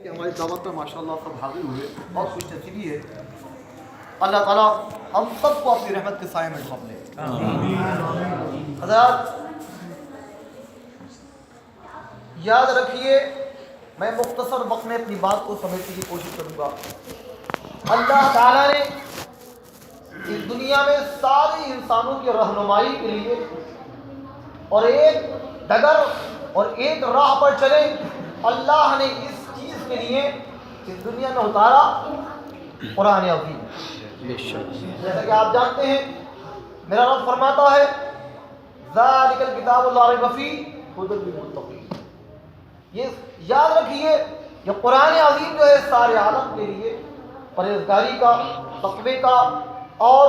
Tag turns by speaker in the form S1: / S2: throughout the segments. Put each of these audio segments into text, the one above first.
S1: کہ ہماری دعوت پر ماشاءاللہ سب حاضر ہوئے، بہت خوش نصیبی ہے۔ اللہ تعالیٰ ہم سب کو اپنی رحمت کے سائے میں ڈھانپ لے۔ حضرات یاد رکھیے، میں مختصر وقت میں اپنی بات کو سمجھنے کی کوشش کروں گا۔ اللہ تعالیٰ نے اس دنیا میں سارے انسانوں کی رہنمائی کے لیے اور ایک ڈگر اور ایک راہ پر چلے، اللہ نے اس چیز کے لیے اس دنیا میں اتارا قرآن عظیم۔ جیسا کہ آپ جانتے ہیں، میرا رب فرماتا ہے ذالک الکتاب لا ریب فیہ ھدی للمتقین۔ یہ یاد رکھیے کہ قرآن عظیم جو ہے سارے عالم کے لیے پرہیزگاری کا، تقوی کا اور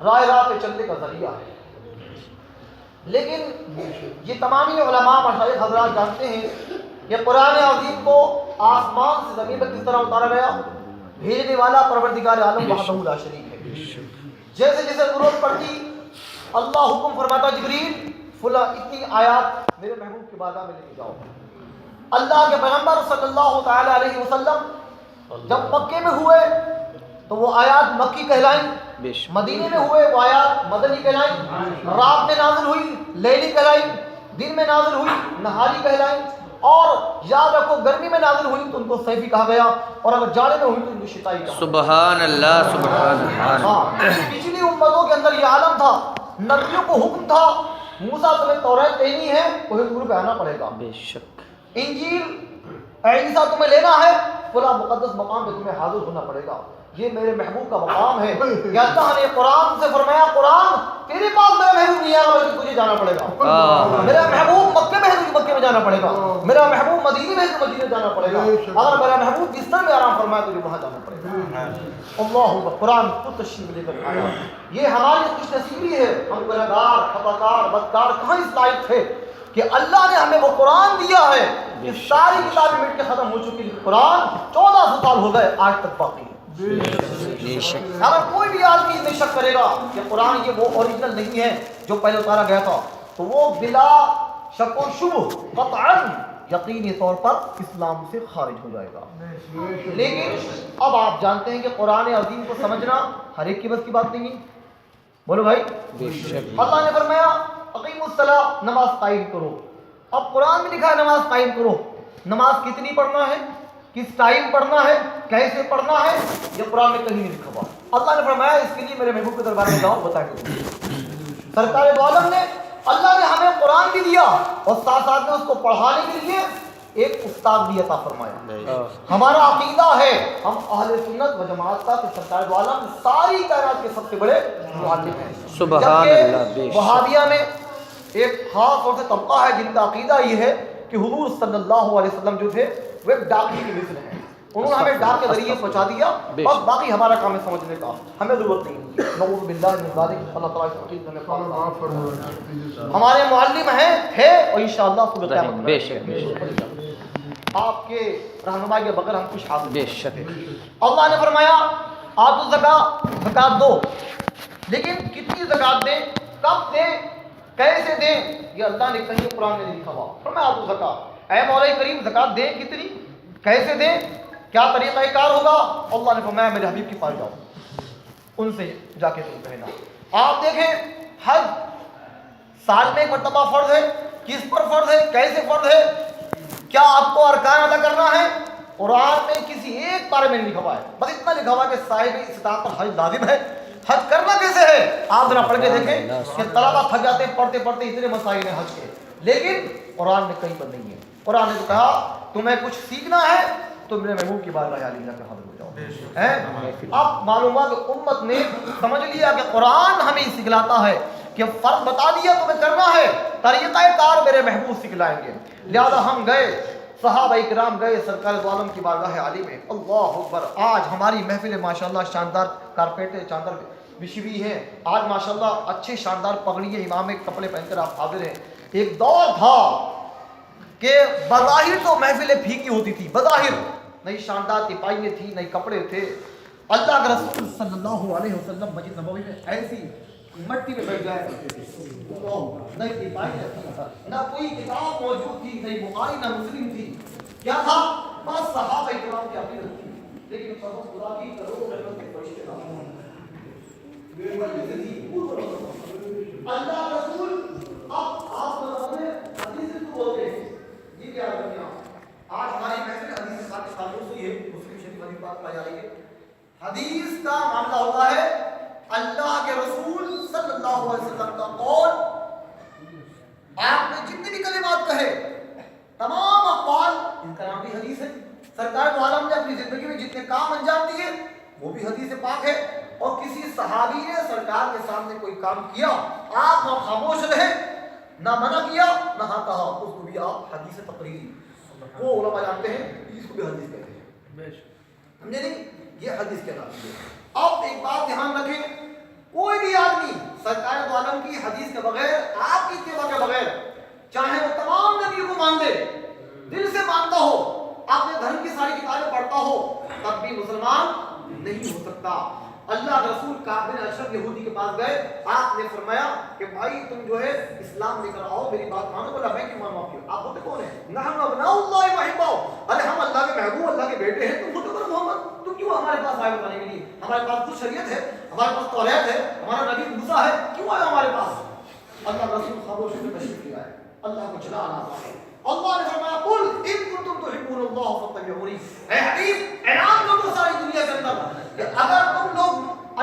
S1: راہ پہ چلنے کا ذریعہ ہے۔ لیکن یہ تمامی علماء مشائخ حضرات جانتے ہیں کہ قرآن عظیم کو آسمان سے زمین پر کس طرح اتارا گیا؟ بھیجنے والا پروردگار عالم وحدہ لا شریک ہے۔ جیسے جیسے ضرورت پڑتی اللہ حکم فرماتا جبریل فلاں اتنی آیات میرے محبوب کی بارگاہ میں لے کے جاؤ۔ اللہ کے پیغمبر صلی اللہ تعالی علیہ وسلم جب مکے میں ہوئے تو وہ آیات مکی کہلائیں، مدینے میں ہوئے وہ آیات مدنی کہلائیں، رات میں نازل ہوئی لیلی کہلائیں، دن میں نازل ہوئی نہاری کہلائیں، اور یاد رکھو گرمی میں نازل ہوئی تو ان کو صیفی کہا گیا، اور اگر جاڑے میں ہوئی تو ان کو شتائی کہا گیا۔
S2: سبحان اللہ سبحان اللہ۔
S1: پچھلی امتوں کے اندر یہ عالم تھا، نبیوں کو حکم تھا موسیٰ تمہیں توریت لینی ہے کوہ طور پہ آنا پڑے گا،
S2: بے شک
S1: انجیل عیسیٰ تمہیں لینا ہے فلاں مقدس مقام پہ تمہیں حاضر ہونا پڑے گا۔ یہ میرے محبوب کا مقام ہے کہ اللہ نے قرآن سے فرمایا قرآن تیرے پاس میرا محبوب نہیں آگا بلکہ تجھے جانا پڑے گا۔ میرا محبوب مکے میں ہے تو مکے میں جانا پڑے گا، میرا محبوب مدینے میں ہے تو مدینے جانا پڑے گا، اگر میرا محبوب بستر میں آرام فرمایا تو وہاں جانا پڑے گا۔ اللہ اکبر، قرآن کو تشریف لے کر آیا۔ یہ ہماری خوش نصیبی ہے، ہم گنہگار خطاکار بدکار کہاں اس لائق تھے کہ اللہ نے ہمیں وہ قرآن دیا ہے کہ ساری کتابیں مٹ کے ختم ہو چکی، قرآن 1400 سال ہو گئے آج تک باقی ہے۔ اگر کوئی بھی آدمی اس میں شک کرے گا کہ قرآن یہ وہ اوریجنل نہیں ہے جو پہلے اتارا گیا تھا تو وہ بلا شک و شبہ قطعاً یقینی طور پر اسلام سے خارج ہو جائے گا۔ لیکن اب آپ جانتے ہیں کہ قرآن عظیم کو سمجھنا ہر ایک کی بس کی بات نہیں ہے۔ بولو بھائی، اللہ نے فرمایا اقیموا الصلاۃ، نماز قائم کرو۔ اب قرآن میں لکھا ہے نماز قائم کرو، نماز کتنی پڑھنا ہے، کس ٹائم پڑھنا ہے، کیسے پڑھنا ہے، یہ قرآن میں کہیں نہیں لکھا ہوا۔ اللہ نے فرمایا اس کے لیے میرے محبوب کے دربار میں جاؤ بتائیں گے۔ سرکار دو عالم نے، اللہ نے ہمیں قرآن بھی دیا اور ساتھ ساتھ میں اس کو پڑھانے کے لیے ایک استاد بھی عطا فرمایا۔ ہمارا عقیدہ ہے، ہم اہل سنت و جماعت کا، کہ سرکار دو عالم ساری کائنات کے سب سے بڑے معلم ہیں۔
S2: سبحان اللہ۔
S1: وہابیہ میں ایک خاص طور سے طبقہ ہے جن کا عقیدہ یہ ہے کہ حضور صلی اللہ علیہ وسلم جو تھے وہ ایک ڈاکی کی مثل ہیں، انہوں نے ہمیں ڈاک کے ذریعے پہنچا دیا، بس باقی ہمارا کام ہے سمجھنے کا، ہمیں ضرورت نہیں۔ نعوذ باللہ من ذلک، اللہ تعالیٰ اس عقیدے میں معاف فرمائے۔ ہمارے معلم ہیں اور انشاءاللہ صبح قیامت میں
S2: بے شک
S1: آپ کے رہنمائی کے بغیر ہم کچھ حاصل
S2: بے شک۔
S1: اللہ نے فرمایا آتوا الزکاۃ، زکات دو، لیکن کتنی زکات دیں، کب دیں، کیسے دیں، یہ اللہ نے کہیں قرآن میں نہیں لکھا ہوا۔ فرمایا آتوا الزکاۃ، اے مولا کریم زکات دیں کتنی، کیسے دیں، کیا طریقہ کار ہوگا؟ اللہ نے فرمایا میرے حبیب کے پاس جاؤ، ان سے جا کے تم کہنا۔ آپ دیکھیں حج سال میں ایک مرتبہ فرض ہے، کس پر فرض ہے، کیسے فرض ہے، کیا آپ کو ارکان ادا کرنا ہے؟ قرآن میں کسی ایک بارے میں نہیں لکھا ہوا ہے، بس اتنا لکھا ہوا ہے کہ صاحب استطاعت پر حج لازم ہے۔ حج کرنا کیسے ہے آپ ذرا پڑھ کے دیکھیں کہ طلبہ تھک جاتے ہیں پڑھتے پڑھتے، اتنے مسائل ہیں حج کے، لیکن قرآن میں کہیں پر نہیں ہے۔ قرآن نے تو کہا تمہیں کچھ سیکھنا ہے تو میرے محبوب کی بارگاہ عالی جا کے حاضر ہو جاؤ۔ اب معلوم ہوا کہ امت نے سمجھ لیا کہ قرآن ہمیں سکھلاتا ہے کہ فرض بتا دیا تمہیں کرنا ہے، طریقہ کار میرے محبوب سکھلائیں گے۔ لہذا ہم گئے، صحابہ کرام گئے سرکار دو عالم کی بارگاہ عالی میں۔ اللہ اکبر، آج ہماری محفل ماشاءاللہ شاندار کارپیٹ چادر بچھی ہوئی ہے، آج ماشاءاللہ اچھے شاندار پگڑیاں امام کپڑے پہن کر آپ حاضر ہیں۔ ایک دور تھا کہ بظاہر تو محفلیں پھیکی ہوتی تھی، بظاہر نئی شاندار تپائیاں تھیں، نئی کپڑے تھے۔ اللہ کے رسول صلی اللہ علیہ وسلم مسجد نبوی میں ایسی مٹی میں بیٹھ جایا کرتے تھے، نہ تپائیاں تھیں، نہ کوئی کتاب موجود تھی، نہ بخاری نہ مسلم تھی، کیا تھا؟ بس صحابہ کرام इस्लाम की अपनी रखी, लेकिन कसम खुदा की करोड़ों रहमत के फरिश्ते ना अल्लाह रसूल अब आप बताओगे हदीस तो बोलते हैं ये क्या है दुनिया आज हमारी महफिल हदीस के साथ से ये मुस्लिम शरीफ वाली बात पाई जा रही है। हदीस का मामला होता है अल्लाह के रसूल सल्लल्लाहु अलैहि वसल्लम का कौल, आपने जितने भी कलिमात कहे तमाम अक़वाल, इनका नाम भी हदीस है। सरकार दो आलम ने अपनी जिंदगी में जितने काम अंजाम दिए वो भी हदीस पाक है। और किसी सहाबी ने सरकार के सामने कोई काम किया, आप ना खामोश रहे, ना मना किया, ना हाँ कहा, उसको भी आप हदीस तकरीरी, वो उलमा जानते हैं इसको भी हदीस कहते हैं, समझे नहीं, ये हदीस कहलाती है। अब एक बात ध्यान रखें, कोई भी आदमी सरकार दो आलम की हदीस के बगैर, आपकी इत्तिबा के बगैर, चाहे वो तमाम नबी को मान दे, दिल से मानता हो, अपने धर्म की सारी किताबें पढ़ता हो, तब भी मुसलमान नहीं हो सकता। अल्लाह रसूल काबिल अशरफ यहूदी के पास गए, आपने फरमाया कि भाई तुम जो है इस्लाम लेकर आओ, मेरी बात मानो। बोला मैं क्यों मानूं आपकी, आप होते कौन है? नहनु अबनाउल्लाह व अहिब्बाउ, अरे हम अल्लाह के महबूब, अल्लाह के बेटे हैं, तुम होते कौन मोहम्मद, तुम क्यों हमारे पास आए बताने के लिए? हमारे पास कुछ शरीयत है, हमारे पास तौरात है, हमारा नबी मूसा है, क्यों आए हमारे पास? अल्लाह रसूल खामोश होकर तशरीफ ले आए, अल्लाह को चला आना पाए। अल्लाह ने फरमाया कुल इन कुंतुम तुहिब्बुनल्लाह फत्तबिऊनी, ऐ हबीब ऐलान कर दो सारी दुनिया के अंदर कि अगर तुम लोग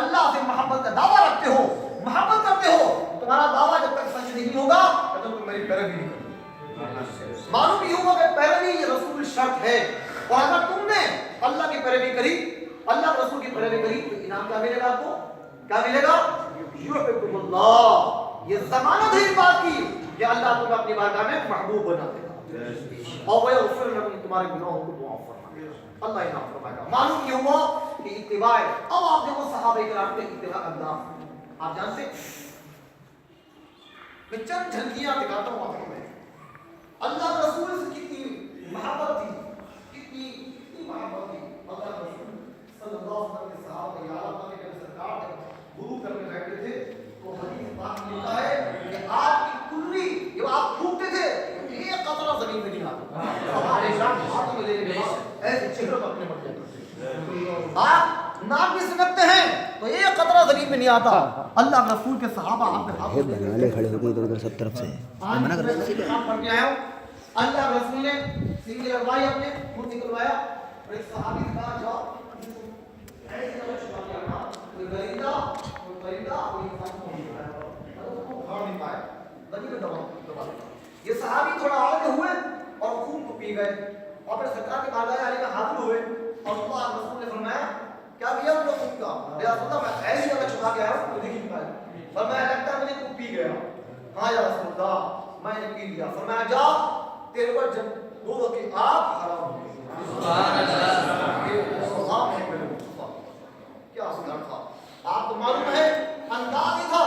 S1: अल्लाह से मोहब्बत का दावा रखते हो, मोहब्बत करते हो, तुम्हारा दावा जब तक सच नहीं होगा तब तक तुम मेरी पैरवी नहीं करोगे। मालूम ही होगा कि पैरवी ये रसूल शर्त है, और अगर तुमने अल्लाह की पैरवी करी, अल्लाह के रसूल की पैरवी करी, तो इनाम क्या मिलेगा आपको? क्या मिलेगा? युहिब्बुकुमुल्लाह, ये जमानत है इस बात की कि अल्लाह तुम्हें अपनी बारगाह में महबूब बना देगा, और वो यग़फिर लकुम, तुम्हारे गुनाहों को माफ फरमाएगा, अल्लाह इनाम फरमाएगा। मालूम ये हुआ कि इत्तिबा है। अब आप देखो सहाबा किराम के इत्तिबा का अंदाज आप जानते, मैं चंद झलकियां दिखाता हूं आपको। मैं अल्लाह के रसूल से कितनी मोहब्बत थी, कितनी मोहब्बत थी। अल्लाह के रसूल सल्लल्लाहु अलैहि वसल्लम के सहाबा या अल्लाह के सरकार जब गुरु करने बैठे थे तो हदीस पाक में लिखा है कि आपकी कुल्ली जब आप फूकते थे एक कतरा जमीन में नहीं आता, हमारे हाथों में लेने के बाद ऐसे चेहरे पर अपने मर जाते। आप नाक भी सुनते हैं तो एक कतरा जमीन में नहीं आता। अल्लाह के रसूल के सहाबा आपके हाथ में
S2: बनाले खड़े हो गए इधर सब तरफ से, मना कर रहे हैं।
S1: आप पढ़ के आए हो, अल्लाह के रसूल ने सींग लगवाई, अपने खून निकलवाया, और एक सहाबी ने कहा जाओ ऐसे नमक छुपा के आना, कोई परिंदा कोई इंसान को नहीं पाया, उसको उखाड़ नहीं पाया, नबी ने दबा दिया। ये सहाबी थोड़ा आगे हुए और खून को पी गए, और फिर सरकार के बारगाह आने में हाजिर हुए, और अल्लाह के रसूल ने फरमाया क्या किया तुमने खून का? या रसूलल्लाह मैं ऐसी जगह छुपा के आया हूं तो देख नहीं पाया। फरमाया लगता है मुझे तू पी गया। हाँ या रसूलल्लाह मैंने पी लिया। फरमाया जा तेरे पर जब दो की आग हराम हो गई। सुभान अल्लाह, ये सलाम है मेरे मुस्तफा, क्या सुधार था। आपको मालूम है अंदाज था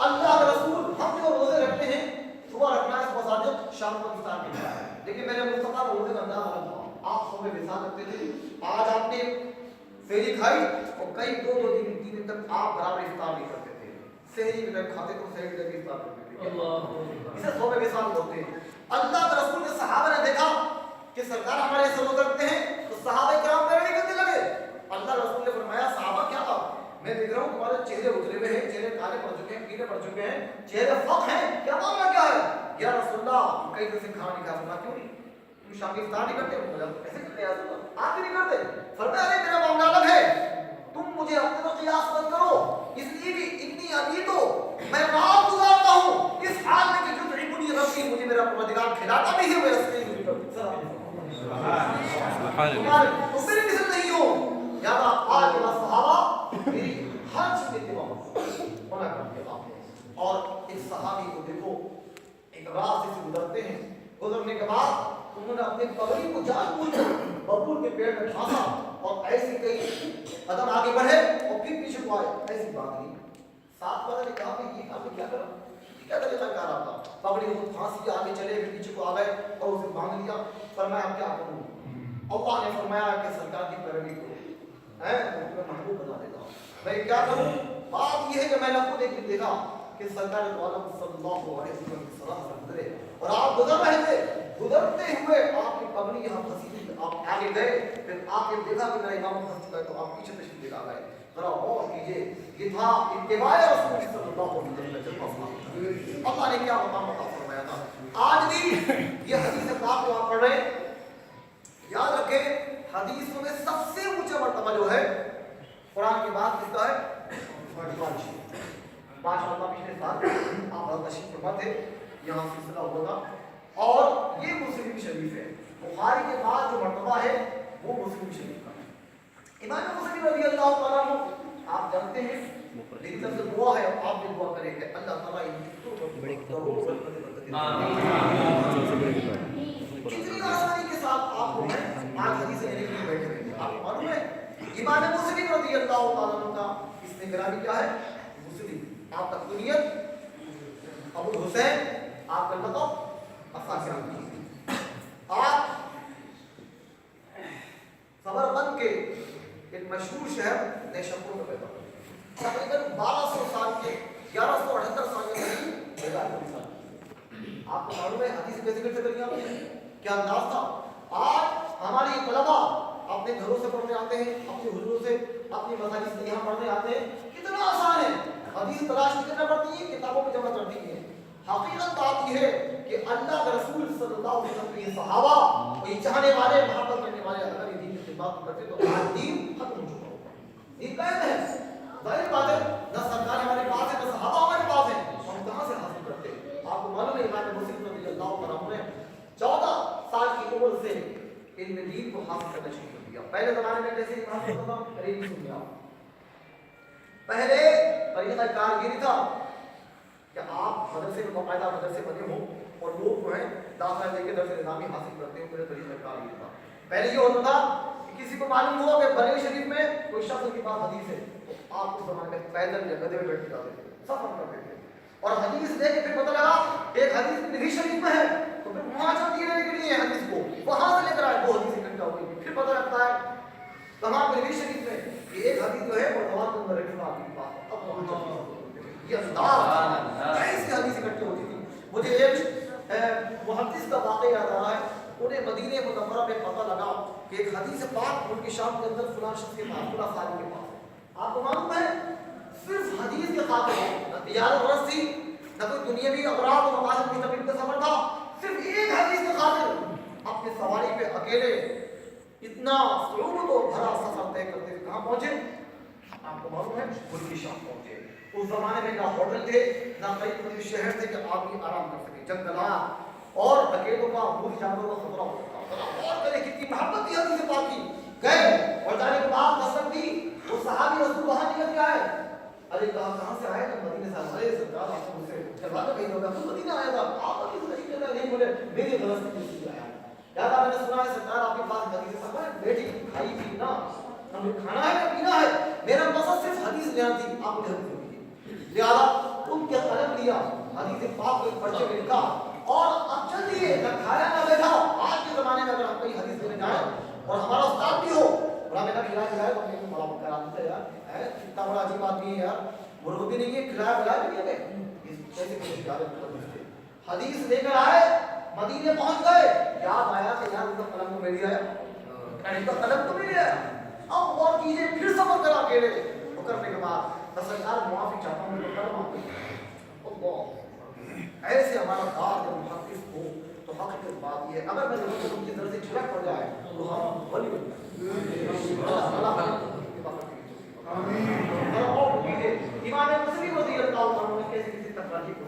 S1: अल्लाह के रसूल, हम जो रोजे रखते हैं सुबह रखना है, सुबह साजद, शाम को इफ्तार करना है, लेकिन मेरे मुस्तफा रोजे का अंदाज अलग था। आप सुबह विसाल रखते थे, आज आपने सेहरी खाई और कई दो तीन दिन तक आप बराबर इफ्तार नहीं करते थे। सेहरी में जब खाते तो सेहरी में इफ्तार करते थे, इसे सुबह विसाल बोलते हैं। अल्लाह के रसूल के सहाबा ने देखा कि सरकार हमारे ऐसे रोज़े रखते हैं, तो सहाबा किराम पैरवी करने लगे। अल्लाह के रसूल ने फरमाया सहाबा क्या बात, मैं देख रहा हूँ तुम्हारे चेहरे उतरे हुए हैं, चेहरे काले पड़ चुके हैं, पीले पड़ चुके हैं, चेहरे फक हैं, क्या मामला क्या है? या रसूलल्लाह कई दिन से खाना नहीं खाया। फरमाया क्यों नहीं, तुम शाम की इफ्तार नहीं करते? कैसे करते हैं आप भी नहीं करते? फरमाया अरे मेरा मामला अलग है, तुम मुझे अपने पर क़ियास मत करो, इसलिए भी इतनी अभी तो मैं रात गुजारता हूँ इस हाल में कि जो तरीक़ुनी रब्बी, मुझे मेरा परवरदिगार खिलाता भी है, मैं रस्ते में तुम्हारे मेरी मिसल नहीं हो। याद आज के बाद सहाबा मेरी हर चीज़ के इत्तिबा होना करते हैं। और इस सहाबी को देखो, एक रास्ते से गुजरते हैं, गुजरने के बाद उन्होंने अपने पगड़ी को जानबूझकर बबूल के पेड़ में फांसा और ऐसे कई कदम आगे बढ़े और फिर पीछे को आए, ऐसी बात नहीं। साथ वाले ने कहा कि ये आपने क्या करा, क्या तरीका कर रहा था? पगड़ी को फांसी के आगे चले, फिर पीछे को आ गए और उसे बांध लिया। फरमाया अब क्या करूं? अल्लाह ने फरमाया कि सरकार की पैरवी करो, हैं तुम्हें महबूब बना देगा। मैं क्या करूं? बात यह है कि मैंने खुद एक दिन देखा कि सरकार दो आलम सल्लल्लाहु अलैहि वसल्लम की सलाह से गुजरे और आप गुजर रहे थे, गुजरते हुए आपकी पगड़ी यहाँ फंसी थी, आप आगे गए, फिर आपने देखा कि मेरा इमाम फंस चुका है तो आप पीछे तशरीफ लेकर आ गए। जरा गौर कीजिए, ये था इत्तिबाए रसूल सल्लल्लाहु अलैहि वसल्लम। अल्लाह ने क्या मकाम अता फरमाया था। आज भी ये हदीस पाक को आप पढ़ रहे हैं, याद रखें हदीसों में सबसे ऊंचा मर्तबा जो है कुरान की बात किसका है? पांच मरतबा पिछले साल आप तशरीफ फरमा थे, यहाँ सिलसिला हुआ था और ये मुस्लिम शरीफ है। बुखारी के बाद जो मर्तबा है वो मुस्लिम शरीफ का है। इमाम मुस्लिम रज़ी अल्लाह तआला अन्हु आप जानते हैं, लेकिन सबसे दुआ है आप भी दुआ करेंगे अल्लाह ताला कितनी आसानी के साथ आपको मैं आज हदीस लेने के लिए बैठे रहेंगे। आपको मालूम है इमाम मुस्लिम रज़ी अल्लाह तआला अन्हु का इसमें गिरामी क्या है? मुस्लिम। आपका कुनियत अबू हुसैन, आपका लक़ब अफ़ाकिर। आप समरकंद के एक मशहूर शहर नेशपुर में पैदा हुए। तकरीबन 1200 साल के 1178 साल के आपको मालूम है हदीस कैसे कैसे करेंगे आपने क्या अंदाज था? आज हमारे तलबा अपने घरों से पढ़ने आते हैं, अपने हुजूरों से अपनी मसाजिद से यहाँ पढ़ने आते हैं, कितना आसान है। हदीस तलाश नहीं करना पड़ती है, किताबों में जमा कर दी है। हकीकत बात यह है कि अल्लाह के रसूल सल्लल्लाहु अलैहि वसल्लम के सहाबा और ये चाहने वाले मोहब्बत करने वाले अगर ये दीन की खिदमत करते तो आज दीन खत्म हो चुका होगा। ये कायम है, जाहिर बात है, न सरकार हमारे पास है न सहाबा हमारे पास है, हम कहाँ से हासिल करते हैं? आपको मालूम है इमाम मुस्लिम रज़ियल्लाहु तआला अन्हु ने 14 साल की उम्र से इल्म दीन को हासिल करना शुरू कर दिया। पहले ज़माने में कैसे हासिल करता था? करीब सुन लिया। पहले तरीका कारगिरी था कि आप मदरसे में बाकायदा मदरसे बने हो और लोग जो है दाखिला लेके दर्स निज़ामी हासिल करते हो, मेरे तरीका कारगिरी था। पहले ये होता था कि किसी को मालूम हुआ कि बरेली शरीफ में कोई शख्स के पास हदीस है तो आप उस ज़माने में पैदल या गधे में बैठ के जाते थे, सफर करते थे और हदीस लेके फिर पता लगा एक हदीस नबी शरीफ में है तो फिर वहाँ चलती रहने के लिए हदीस को वहाँ से लेकर आए, वो हदीस इकट्ठा हो गई। फिर पता लगता है तमाम नबी शरीफ में कि एक हदीस जो है वो नवाज के अंदर रखी आपके पास, अब वहाँ चलती ये अंदाज ऐसी हदीस इकट्ठी होती थी। मुझे एक मुहद्दिस का वाक़या याद आ रहा है, उन्हें मदीने मुनव्वरा में पता लगा कि एक हदीस पाक उनकी शाम के अंदर फलां शख्स के पास, फलां साहिब के पास है। आपको मालूम है सिर्फ हदीस के खातिर न तिजारत गरज थी न कोई दुनियावी अगराज और मकासद मुस्तकिल का सफर था, सिर्फ एक हदीस के खातिर अपनी सवारी पे अकेले इतना सुरूर और भरा सफर तय करते हुए कहाँ पहुंचे? आपको मालूम है मुल्की शाम पहुंचे। उस जमाने में ना होटल थे ना कई शहर थे कि आदमी आराम कर सके, जंगलात और अकेलों का भूख जानवरों का खतरा होता था। और करे कितनी मोहब्बत थी हदीस पाक की। गए और जाने के बाद कसम दी वो सहाबी रसूल वहां निकल के आए। अरे कहां से आए? तो मदीने से आए। सरकार आपको मुझसे चलवा के कहीं होगा, तुम मदीना आया था, आप अभी तो नहीं कहता नहीं बोले मेरी गलती से आया। याद आ मैंने सुना है सरकार आपके पास हदीस सब है, बेटी खाई पी ना हमें खाना है या पीना है, मेरा मकसद सिर्फ हदीस लेना थी, आप मुझे हदीस दीजिए। लिहाजा उनके कलम लिया, हदीस पाक के पर्चे में लिखा और अब चल दिए, न खाया ना बैठा। आज के जमाने में अगर हम कोई हदीस लेने जाए और हमारा उस्ताद भी हो और हमें ना खिलाया तो हमें बड़ा करा देता है यार, है कितना बड़ा अजीब आदमी है यार, मुर्गी नहीं है, खिलाया पिलाया भी नहीं हमें, इस कैसे कुछ यार हदीस लेकर आए, मदीने पहुंच गए, याद आया कि यार उनका कलम तो मिल गया, इनका कलम तो मिल गया। अब और चीजें फिर सफर करा अकेले तो करने के बाद सरकार मुआफी चाहता हूँ तो कलम ऐसे हमारा दार जब मुहद्दिस हो तो हकीकत बात ये है, अगर मैं उनकी तरफ से झलक पड़ जाए तो हम वली बन जाए। इमाम मुस्लिम रज़ियल्लाहु अन्हु ने कैसे किसी तकरार